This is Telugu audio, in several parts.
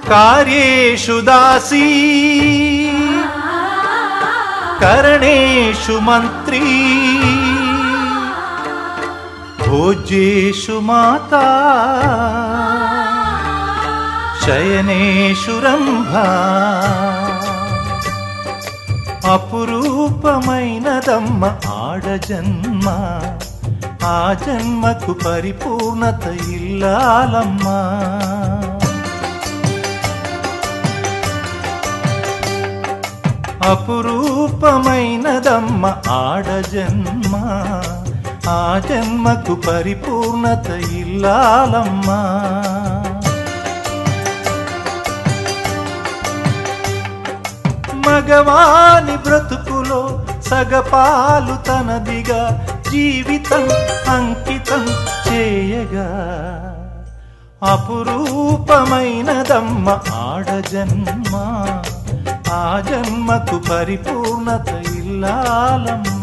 कार्येषु दासी करणेषु मंत्री भोज्येषु माता शयनेषु रंभा అపురూపమైనదమ్మ ఆడజన్మ ఆ జన్మకు పరిపూర్ణత ఇల్లాలమ్మ అపురూపమైనదమ్మ ఆడజన్మ ఆ జన్మకు పరిపూర్ణత ఇల్లాలమ్మ మగవాని బ్రతుకులో సగపాలు తనదిగా జీవితం అంకితం చేయగా అపురూపమైనదమ్మ ఆడజన్మ ఆ జన్మకు పరిపూర్ణత ఇల్లాలమ్మ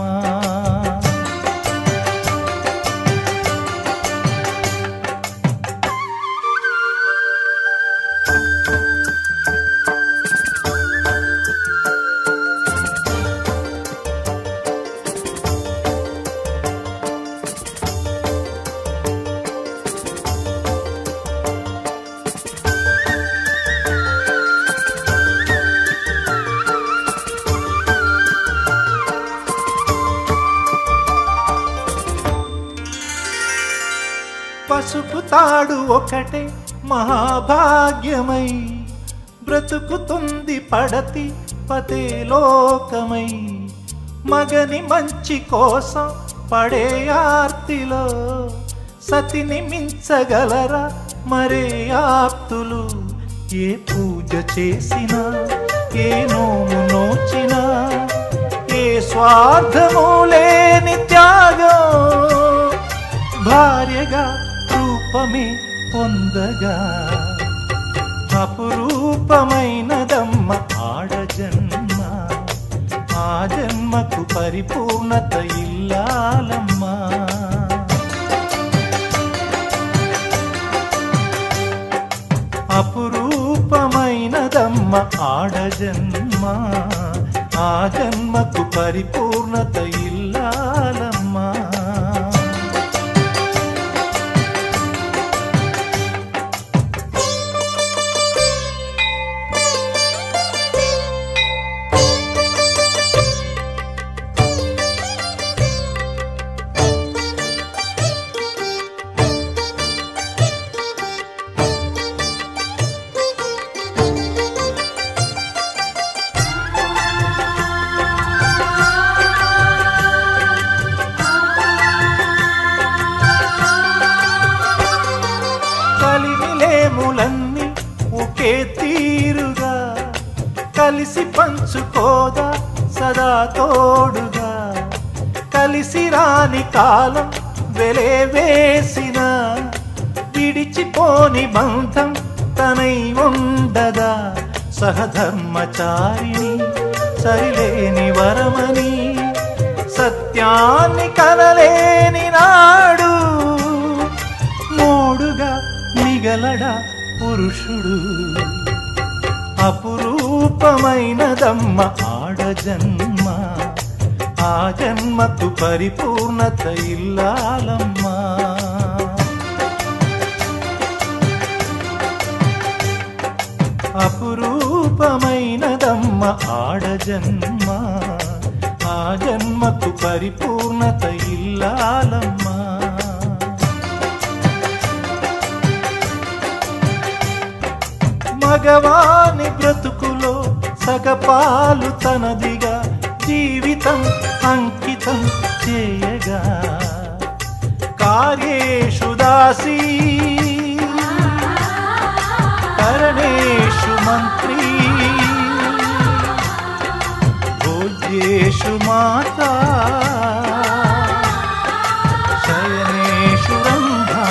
పసుపు తాడు ఒకటే మహాభాగ్యమై బ్రతుకుతుంది పడతి పతే లోకమై మగని మంచి కోసం పడే ఆర్తిలో సతిని మించగలరా మరే ఆప్తులు ఏ పూజ చేసినా ఏ నోము నోచినా ఏ స్వార్థము లేని త్యాగం భార్యగా రూపమే పొందగా అపురూపమైనదమ్మ ఆడజన్మ ఆ జన్మకు పరిపూర్ణత ఇల్లాలమ్మ అపురూపమైనదమ్మ ఆడజన్మ ఆ జన్మకు పరిపూర్ణత ఇల్లాలమ్మ కలిమిలేములన్నీ ఒకే తీరుగా కలిసి పంచుకోదా సదా తోడుగా కలిసి రాని కాలం వెలే వేసిన విడిచిపోని బంధం తనై ఉండదా సహధర్మచారిణి సరిలేని వరమని సత్యాన్ని కనలేని నాడు మోడుగా మిగలడా పురుషుడు అపురూపమైనదమ్మ ఆడజన్మ ఆ జన్మకు పరిపూర్ణత ఇల్లాలమ్మ అపురూపమైనదమ్మ ఆడజన్మ ఆ జన్మకు పరిపూర్ణత ఇల్లాలమ్మ మగవాని బ్రతుకులో సగపాలు తనదిగా జీవితం అంకితం చేయగా కార్యేషు దాసీ కరణేషు మంత్రీ భోజ్యేషు మాతా శయనేషు రంభా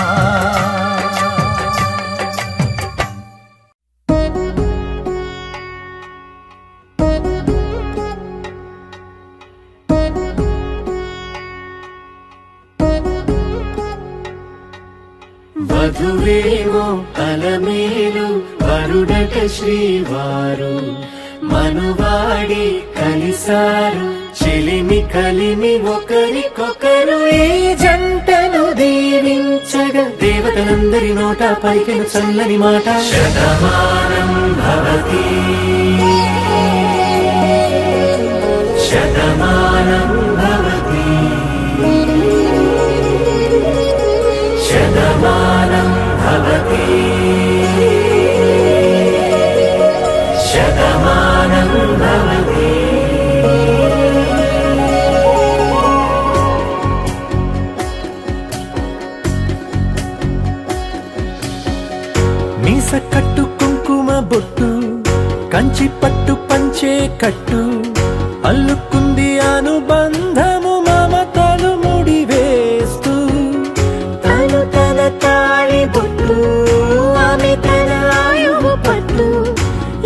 వధువేమో అలమేలు వరుడట శ్రీవారు మనువాడి కలిసారు చెలిమి కలిమి ఒకరికొకరు ఈ జంటను దీవించగా దేవతలందరి నోట పలికిన చల్లని మాట శతమానం భవతి శతమానం భవతి శతమానం భవతి శతమానం భవతి మీస కట్టు కుంకుమ బొట్టు కంచి పట్టు పంచే కట్టు అల్లుకుంది అనుబంధము మమతలు ముడివేస్తూ తను తన తాళి బొట్టు ఆమె తన ఆయువు పట్టు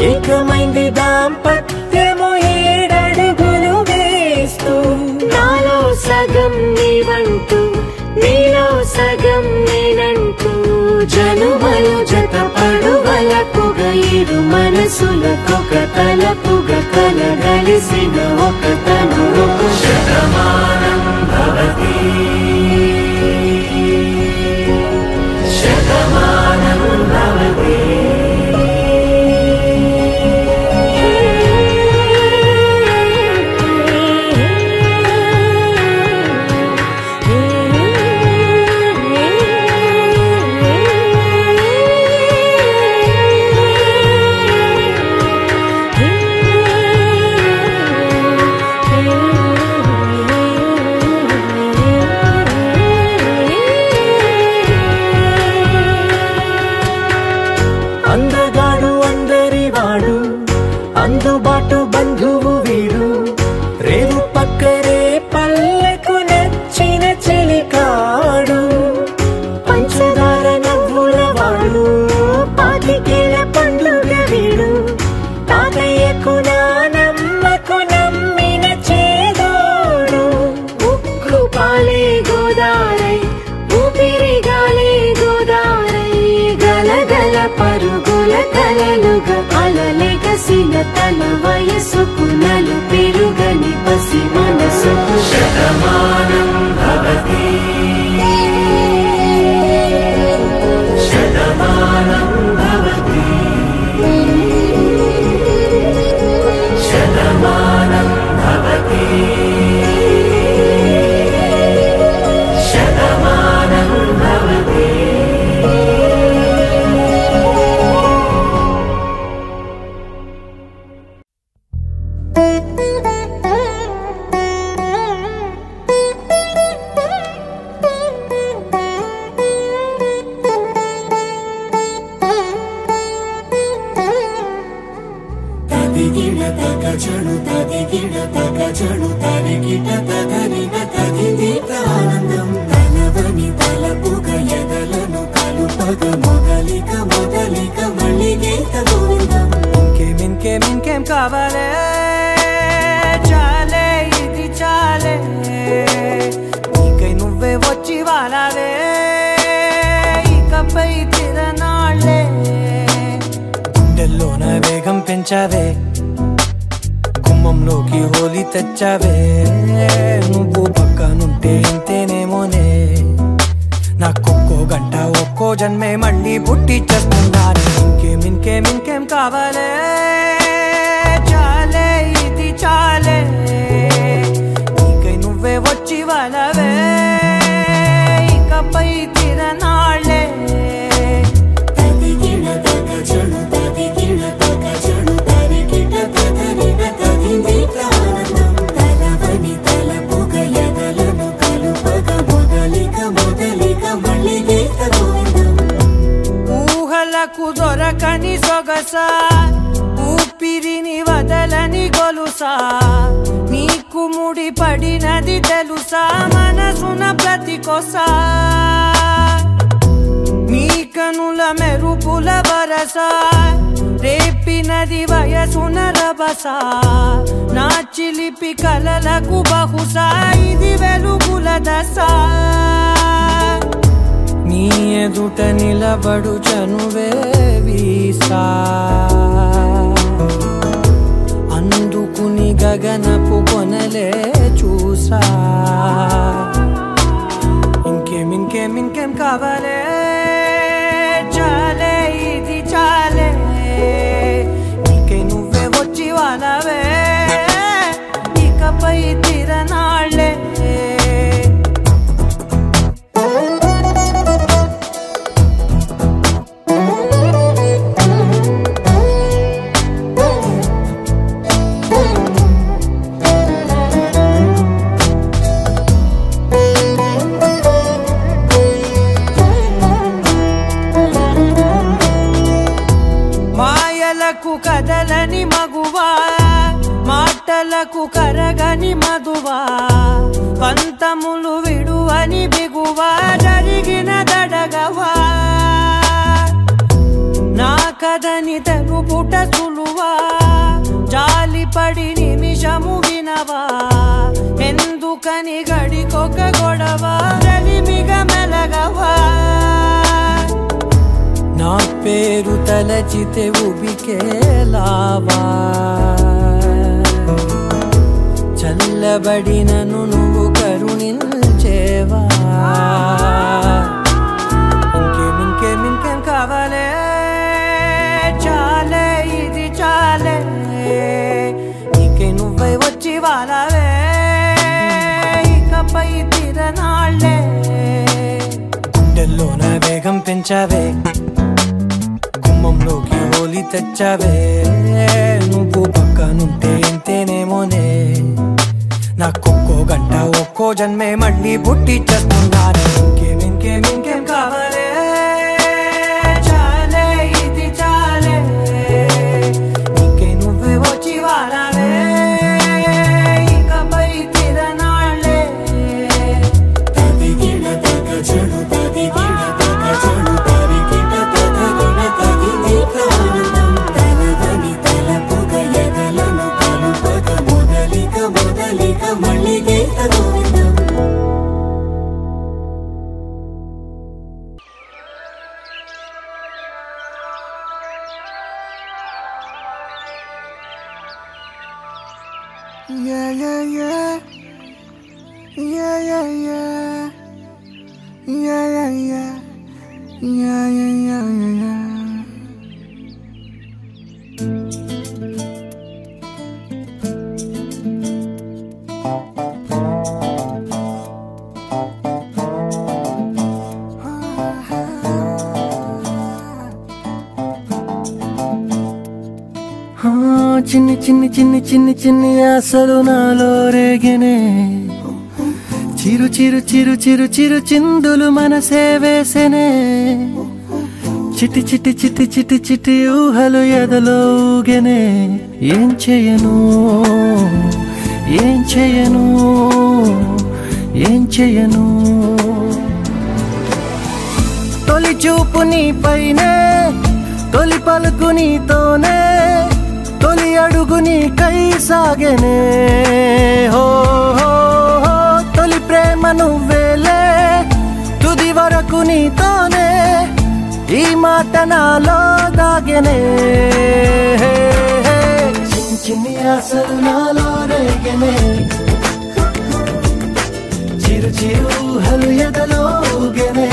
ఏకమైంది దాంపత్యము 7 అడుగులు వేస్తూ నాలో సగం నీవంటూ నీలో సగం నేనంటూ జనుమలు జత పడువలపుగ ఇరు మనసులకొక తలపుగ కలగలిసిన ఒక తను శతమానం భవతి శతమానం భవతి అందగాడు అందరివాడు అందుబాటు బంధువు వీడు రేవు పక్కరే పల్లెకు నచ్చిన చెలికాడు పంచదార నవ్వుల వాడు పాతికేల పండుగ వీడు తాతయ్యకు నానమ్మకు నమ్మిన చేదోడు ఉక్కు పాలే గోదారై ఊపిరి గాలే గోదారై గలగల పరుగుల కలలుగా అలలెగసిన తన వయసుకు నలు పెరుగని పసి మనసుకు శతమానం భవతి శతమానం భవతి శతమానం భవతి శతమానం భవతి తదిగిడ తగజడు తదిగిడ తగజడు తరిగిట తగరిన తదిదీత ఆనందం తలవని తలపుగ ఎదలను కలుపగ మొదలిక మొదలిక మళ్ళీ గీత గోవిందం ఇంకేం కావాలే చాలే ఇది చాలే నీకై నువ్వే వచ్చి వాలావే ఇకపై తిరనాళ్ళే గుండెల్లోన వేగం పెంచావే గుమ్మంలోకి హోలీ తెచ్చావే నువ్వు పక్కనుంటే ఇంతేనేమోనే నాకొక్కో గంట ఒక్కో జన్మే మళ్ళీ పుట్టి చేస్తున్నాను ఇంకేం కావాలే చాలే ఇది చాలే నీకై నువ్వే వచ్చి వాలవే ఇకపై తిరనాళ్ళే తదిగిడ తగజడు తదిగిడ తగజడు తరిగిట తగరిన తదిదీత ఆనందం తలవని తలపుగ ఎదలను కలుపగ మొదలిక మొదలిక మళ్ళీ గీత గోవిందం ఊహలకు దొరకని సొగసా ఊపిరిని వదలని గొలుసా నీకు ముడి పడినది తెలుసా మనసున ప్రతి కొసా నీ కనుల మెరుపుల వరస రేపినది వయసున రభస నా చిలిపి కలలకు బహుశా ఇది వెలుగుల దశ నీ ఎదుట నిలబడు చనువే వీసా అందుకుని గగనపు కొనలే చూసా ఇంకేం కావాలే చాలే ఇది చాలే నీకే నువ్వే వచ్చి వాలవే ఇకపై తిరనాళ్ళే కదలని మగువా మాటలకు కరగని మధువా పంతములు విడువని బిగువా జరిగిన దడగవా నా కదని తెలుపుట సులువా జాలిపడి నిమిషము వినవా ఎందుకని గడికొక గొడవ రలిమిగ మెలగవా నా పేరు తలచితే ఉబికేలావా చల్లబడినను నువ్వు కరుణించేవా ఇంకేం కావాలే చాలే ఇది చాలే నీకే నువ్వే వచ్చి వాలవే ఇకపై తిరనాళ్ళే గుండెల్లోన వేగం పెంచావే గుమ్మంలోకి హోలీ తెచ్చావే నువ్వు పక్కనుంటే ఎంతేనేమోనే నాకొక్కో గంట ఒక్కో జన్మే మళ్ళీ పుట్టి చేస్తున్నానే ఇంకేం కావాలే చాలే ఇది చాలే నీకే నువ్వే వచ్చి వాలవే ఇకపై తిరనాళ్ళే తదిగిన తగ చెడు తదిగిన తగ చెడు తరిగిన తగగిన తగింది ఆనందం తలవని తలపుగ ఎదలను కలుపగ మొదలిక మళ్ళీ గీత గోవిందం చిన్ని ఆశలు నాలో రేగనే చిరు చిరు చిరు చిరు చిరు చిందులు మనసే వేసెనే చిటి చిటి చిటి చిటి చిటి ఊహలు ఎదలో ఊగెనే ఏం చేయను తొలి చూపు నీ పైనే తొలి పలుకు నీతోనే తొలి అడుగు నీకై సాగెనే హో హో హో తొలి ప్రేమ నువ్వేలే తుది వరకు నీతోనే ఈ మాట నాలో దాగెనే చిన్ని ఆశలు నాలో రేగెనే చిరు చిరు ఊహలు ఎదలో ఊగెనే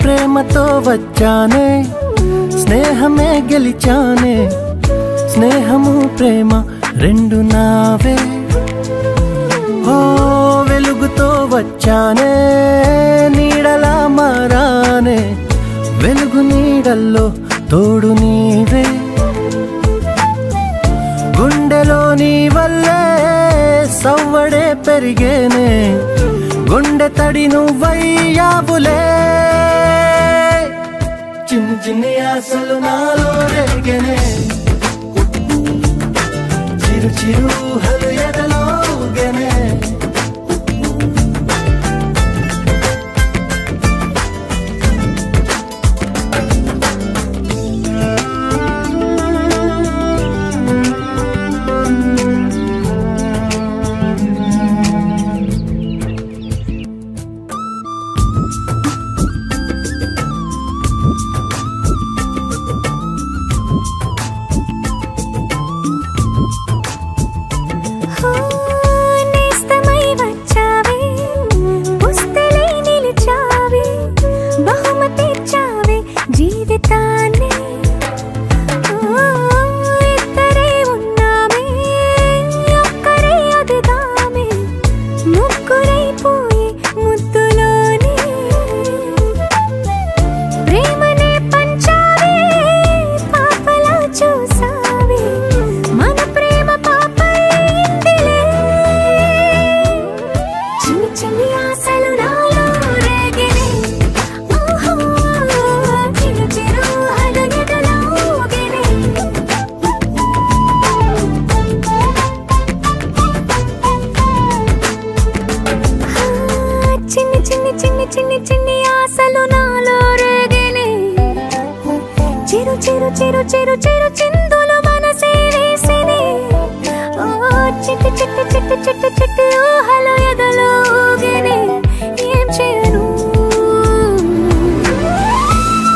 ప్రేమతో వచ్చానే స్నేహమే గెలిచానే స్నేహము ప్రేమ రెండు నావే. ఓ వెలుగుతో వచ్చానే నీడలా మారానే, వెలుగు నీడల్లో తోడు నీవే. గుండెలో నీ వల్లే సవ్వడే పెరిగేనే, గుండె తడి నువ్వయ్యావులే. చిన్ని చిన్ని ఆశలు నాలో రేగనే, చిరు చిరు ఊహలు ఎదలో ఊగనే.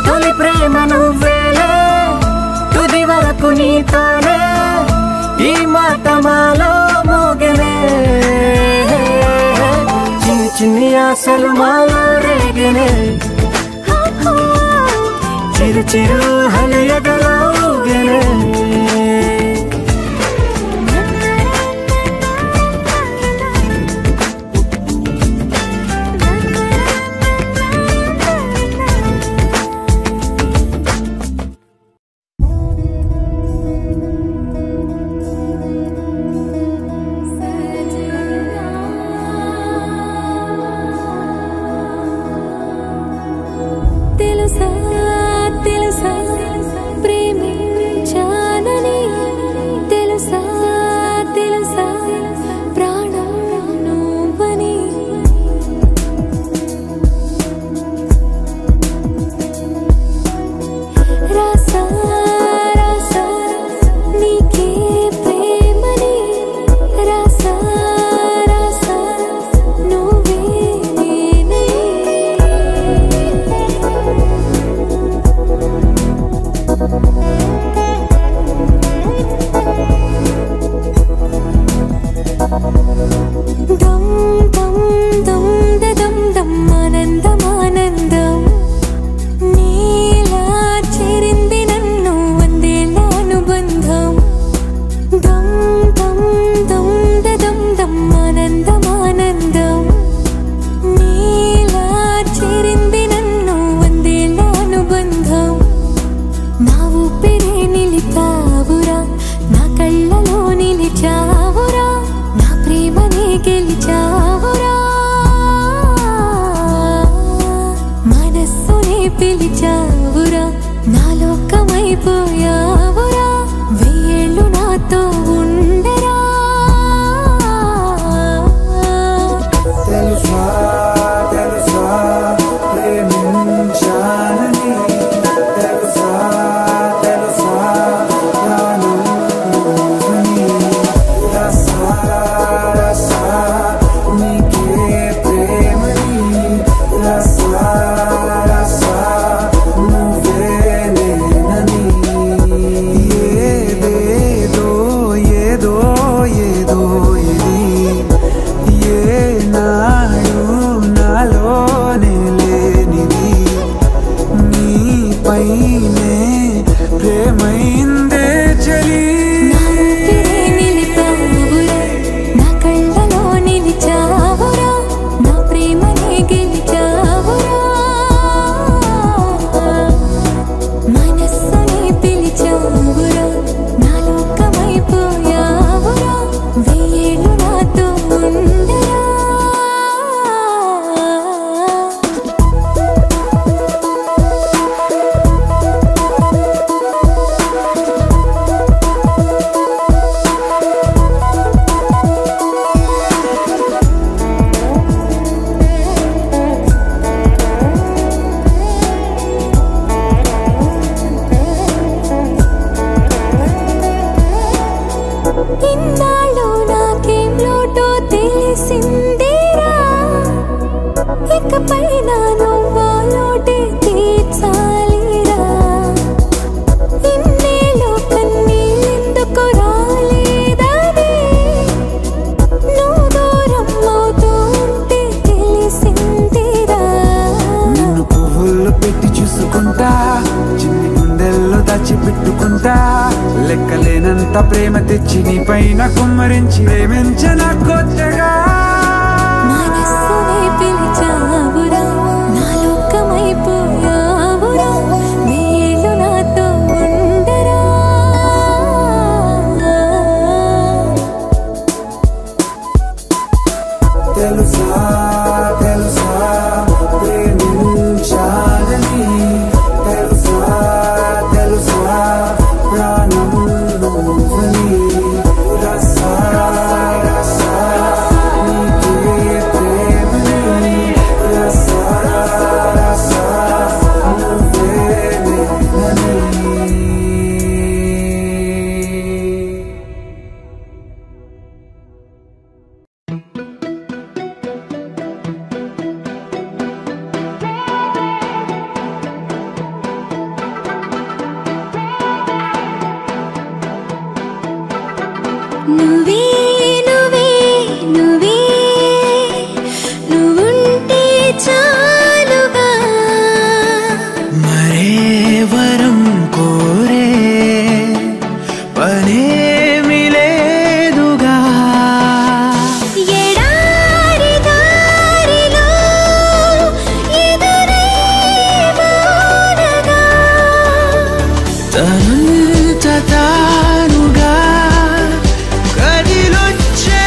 తొలి ప్రేమ నువ్వేలే, తుది వరకు నీతోనే, ఈ మాట మాలో మోగనే. చిన్ని చిన్ని ఆశలు మాలో రేగనే, చిరు చిరు ఊహలు ఎదలో ఊగనే. ప్రేమ తెచ్చి నీ పైన కుమ్మరించి ప్రేమించిన కొత్తగా మనస్సునే పిలిచావురా నా లోకమైపోయావురా నీళ్ళు నాతో ఉండరా తెలుసా తెలుసా ప్రేమించాలని తెలుసా తెలుసా ప్రాణం నువ్వని రసా రసా నీకే ప్రేమని రసా రసా నువ్వే నేనని నువ్వే నువ్వే నువ్వే నువ్వుంటే చాలుగా మరే వరం కోరే పనేమి లేదుగా ఎడారి దారిలో ఎదురై వానగా తనంత తానుగా కదిలొచ్చే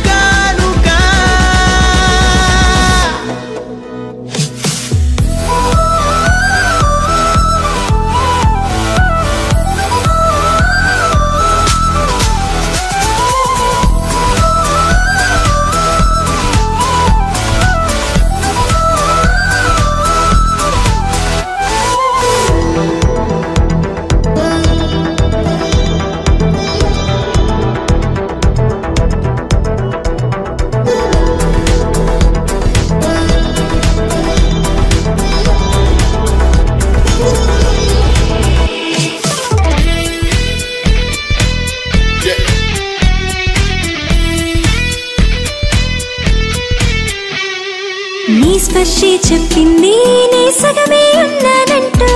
కానుగా నీ స్పర్శే చెప్పింది నే సగమే ఉన్నానంటూ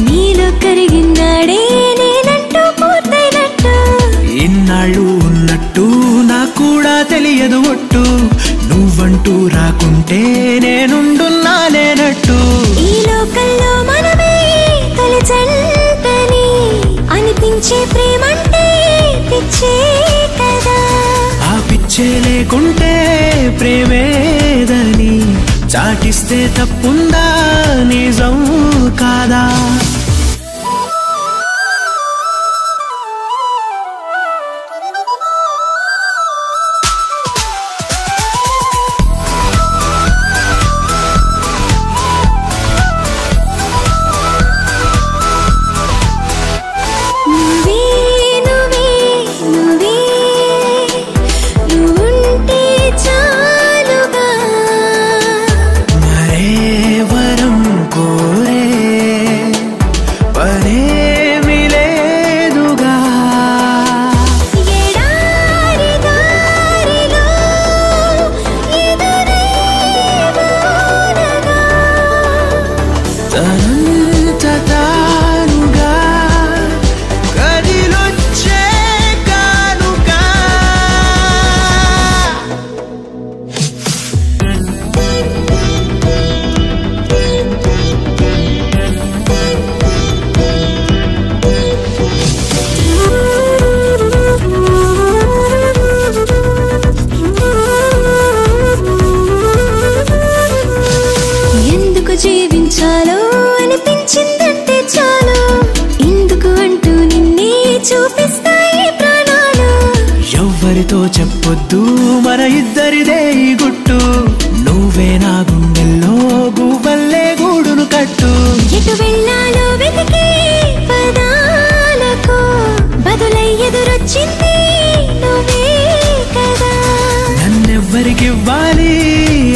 నీలో కరిగినాడే నేనంటూ పూర్తయినట్టు ఇన్నాళ్ళు ఉన్నట్టు నాకు కూడా తెలియదు ఒట్టు నువ్వంటూ రాకుంటే నేనుండున్నా లేనట్టు ఈ లోకంలో మనమే తొలి జంటని అనిపించే ప్రేమంటే పిచ్చే కదా ఆ పిచ్చే లేకుంటే ప్రేమేదని చాటిస్తే తప్పుందా నిజం కాదా నువ్వే నువ్వే నువ్వే నువ్వుంటే చాలుగా మరే వరం కోరే పనేమి లేదుగా ఎడారి దారిలో ఎదురై వానగా తనంత తానుగా కదిలొచ్చే కానుగా ఎందుకు జీవించాలో అనిపించిందంటే చాలు ఇందుకు అంటూ నిన్నే చూపిస్తాయి ప్రాణాలు ఎవ్వరితో చెప్పొద్దు మన ఇద్దరిదే ఈ గుట్టు నువ్వే నా గుండెల్లో గువ్వల్లే గూడును కట్టు ఎటు వెళ్ళాలో వెతికే పదాలకు బదులై ఎదురొచ్చింది నువ్వే కదా నన్నెవ్వరికివ్వాలి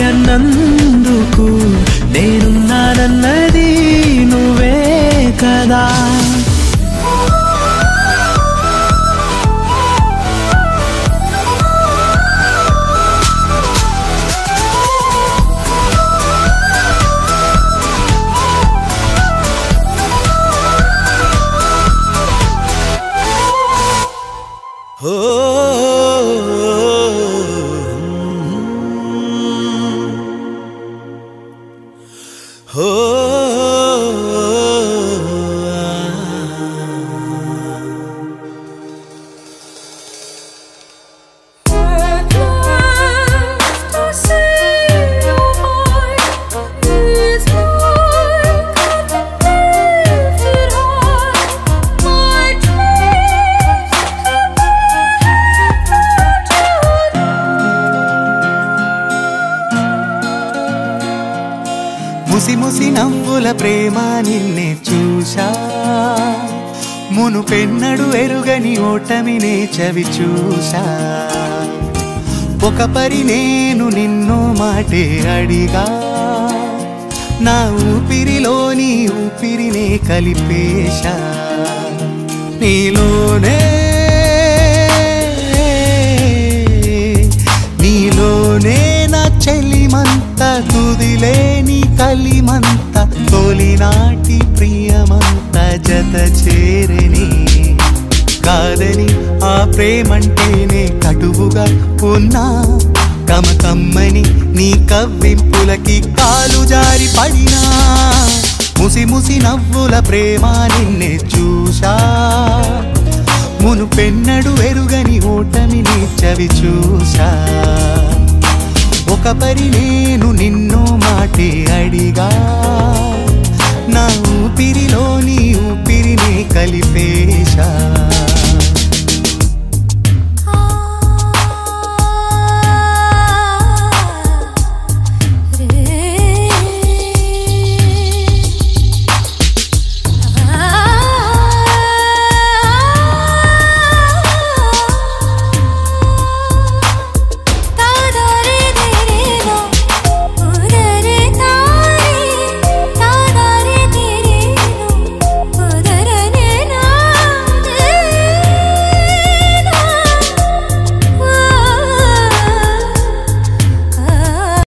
అన్నందుకు నేనున్నానన్నది నువ్వే కదా ప్రేమ నిన్నే చూశా మునుపెన్నడు ఎరుగని ఓటమినే చవి చూశా ఒక పరి నేను నిన్నో మాటే అడిగా నా ఊపిరిలోని ఊపిరినే కలిపేశా నీలోనే నా చెలిమంత తుదిలేని కలిమంత తొలినాటి ప్రియమంత జత చేరని కాదని ఆ ప్రేమంటేనే కటువుగా ఉన్నా కమ్మని నీ కవ్వింపులకి కాలు జారి పడినా ముసి ముసి నవ్వుల ప్రేమ నిన్నే చూశా మునుపెన్నడు ఎరుగని ఓటమిని చవి చూశా ఒక పరి నేను నిన్నో మాటే అడిగా నా ఊపిరిలో